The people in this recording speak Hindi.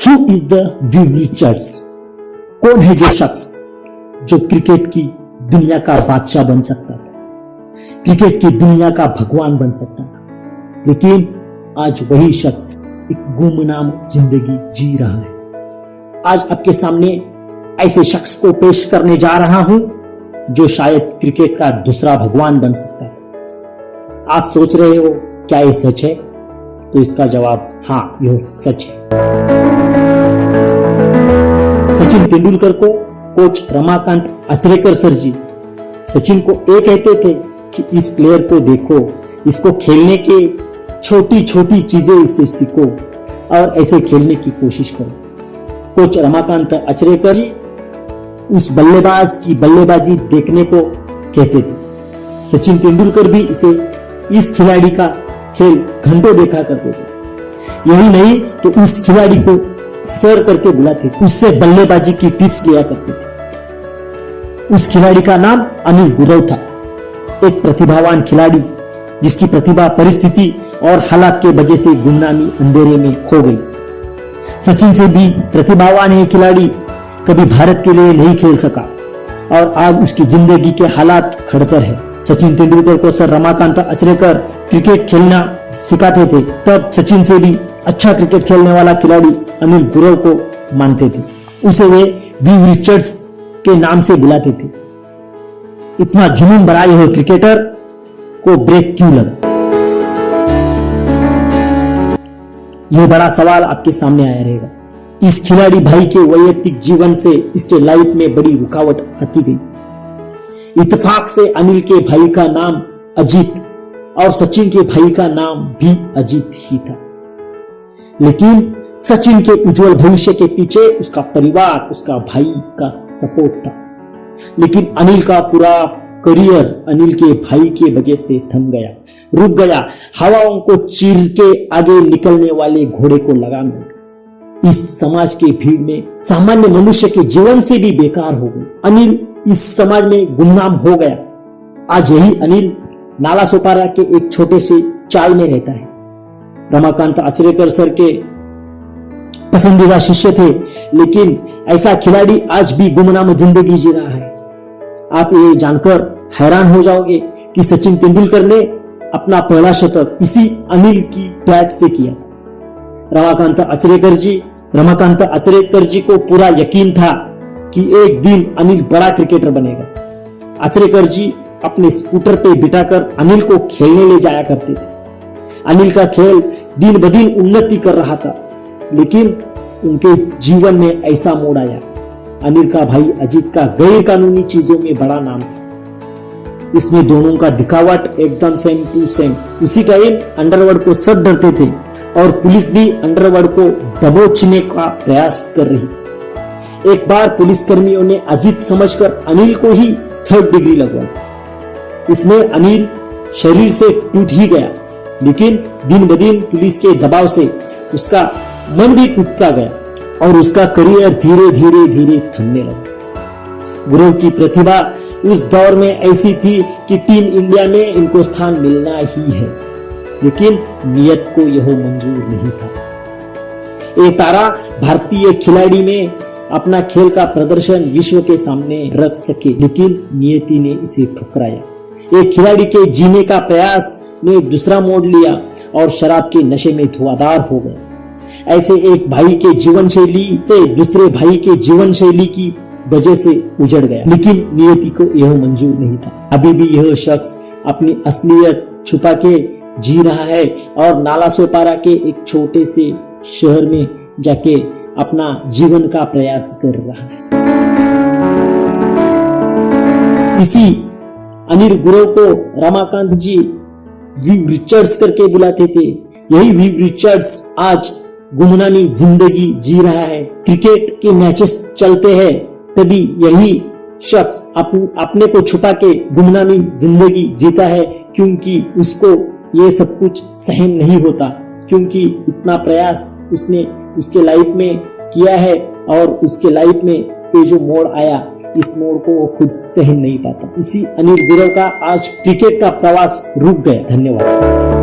Who is the Viv Richards? कौन है जो शख्स जो क्रिकेट की दुनिया का बादशाह बन सकता था, क्रिकेट की दुनिया का भगवान बन सकता था, लेकिन आज वही शख्स एक गुमनाम जिंदगी जी रहा है। आज आपके सामने ऐसे शख्स को पेश करने जा रहा हूं जो शायद क्रिकेट का दूसरा भगवान बन सकता था। आप सोच रहे हो क्या ये सच है? तो इसका जवाब हाँ, यह सच है। सचिन तेंदुलकर को कोच रमाकांत आचरेकर सर जी सचिन को ये कहते थे कि इस प्लेयर को देखो, इसको खेलने के छोटी छोटी चीजें इससे सीखो और ऐसे खेलने की कोशिश करो। कोच रमाकांत आचरेकर जी उस बल्लेबाज की बल्लेबाजी देखने को कहते थे। सचिन तेंदुलकर भी इस खिलाड़ी का खेल घंटों देखा करते थे। यही नहीं तो उस खिलाड़ी को सर करके बुलाते, उससे बल्लेबाजी की टिप्स लिया करते थे। उस खिलाड़ी का नाम अनिल गुरव था, एक प्रतिभावान खिलाड़ी जिसकी प्रतिभा परिस्थिति और हालात के वजह से गुमनामी अंधेरे में खो गई। सचिन से भी प्रतिभावान ये खिलाड़ी कभी भारत के लिए नहीं खेल सका और आज उसकी जिंदगी के हालात खड़कर है। सचिन तेंदुलकर को सर रमाकांत आचरेकर क्रिकेट खेलना सिखाते थे, तब सचिन से भी अच्छा क्रिकेट खेलने वाला खिलाड़ी अनिल गुरव को मानते थे। उसे वे विव रिचर्ड्स के नाम से बुलाते थे। इतना जुनून भरा यह क्रिकेटर को ब्रेक क्यों लगा? यह बड़ा सवाल आपके सामने आया रहेगा। इस खिलाड़ी भाई के वैयक्तिक जीवन से इसके लाइफ में बड़ी रुकावट आती गई। इत्तेफाक से अनिल के भाई का नाम अजीत और सचिन के भाई का नाम भी अजीत ही था, लेकिन सचिन के उज्जवल भविष्य के पीछे उसका परिवार, उसका भाई का सपोर्ट था। लेकिन अनिल का पूरा करियर अनिल के भाई के वजह से थम गया, रुक गया। हवाओं को चीर के आगे निकलने वाले घोड़े को लगाम लग गया। इस समाज के भीड़ में सामान्य मनुष्य के जीवन से भी बेकार हो गई। अनिल इस समाज में गुमनाम हो गया। आज यही अनिल नालासोपारा के एक छोटे से चाल में रहता है। रमाकांत आचरेकर सर के पसंदीदा शिष्य थे, लेकिन ऐसा खिलाड़ी आज भी गुमनाम जिंदगी जी रहा है। आप ये जानकर हैरान हो जाओगे कि सचिन तेंदुलकर ने अपना पहला शतक इसी अनिल की बैट से किया था। रमाकांत आचरेकर जी को पूरा यकीन था कि एक दिन अनिल बड़ा क्रिकेटर बनेगा। आचरेकर जी अपने स्कूटर पे बिठाकर अनिल को खेलने ले जाया करते थे। अनिल का खेल दिन ब दिन उन्नति कर रहा था, लेकिन उनके जीवन में ऐसा मोड़ आया। अनिल का भाई अजीत का गैर कानूनी चीजों में बड़ा नाम था। इसमें दोनों का दिखावट एकदम सेम टू सेम। उसी टाइम अंडरवर्ल्ड को सब डरते थे और पुलिस भी अंडरवर्ल्ड को दबोचने का प्रयास कर रही। एक बार पुलिस कर्मियों ने अजीत समझकर अनिल को ही 3rd डिग्री लगवाई। इसमें अनिल शरीर से टूट ही गया, लेकिन दिन ब दिन पुलिस के दबाव से उसका मन भी टूटता गया और उसका करियर धीरे धीरे थमने लगा। गुरु की प्रतिभा उस दौर में ऐसी थी कि टीम इंडिया में इनको स्थान मिलना ही है, लेकिन नियत को यह मंजूर नहीं था। ये तारा भारतीय खिलाड़ी में अपना खेल का प्रदर्शन विश्व के सामने रख सके, लेकिन नियति ने इसे ठुकराया। एक खिलाड़ी के जीने का प्रयास ने दूसरा मोड़ लिया और शराब के नशे में धुआंधार हो गया। ऐसे एक भाई के जीवन शैली से दूसरे भाई के जीवन शैली की वजह से उजड़ गया, लेकिन नियति को यह मंजूर नहीं था। अभी भी यह शख्स अपनी असलियत छुपा के जी रहा है और नालासोपारा के एक छोटे से शहर में जाके अपना जीवन का प्रयास कर रहा है। इसी अनिल गुरव को रमाकांत जी विव रिचर्ड्स करके बुलाते थे। यही विव रिचर्ड्स आज गुमनामी जिंदगी जी रहा है। क्रिकेट के मैचेस चलते हैं तभी यही शख्स अपने को छुपा के गुमनामी जिंदगी जीता है, क्योंकि उसको ये सब कुछ सहन नहीं होता, क्योंकि इतना प्रयास उसने उसके लाइफ में किया है और उसके लाइफ में ये जो मोड़ आया, इस मोड़ को वो खुद सहन नहीं पाता। इसी अनिल गुरव का आज क्रिकेट का प्रवास रुक गया। धन्यवाद।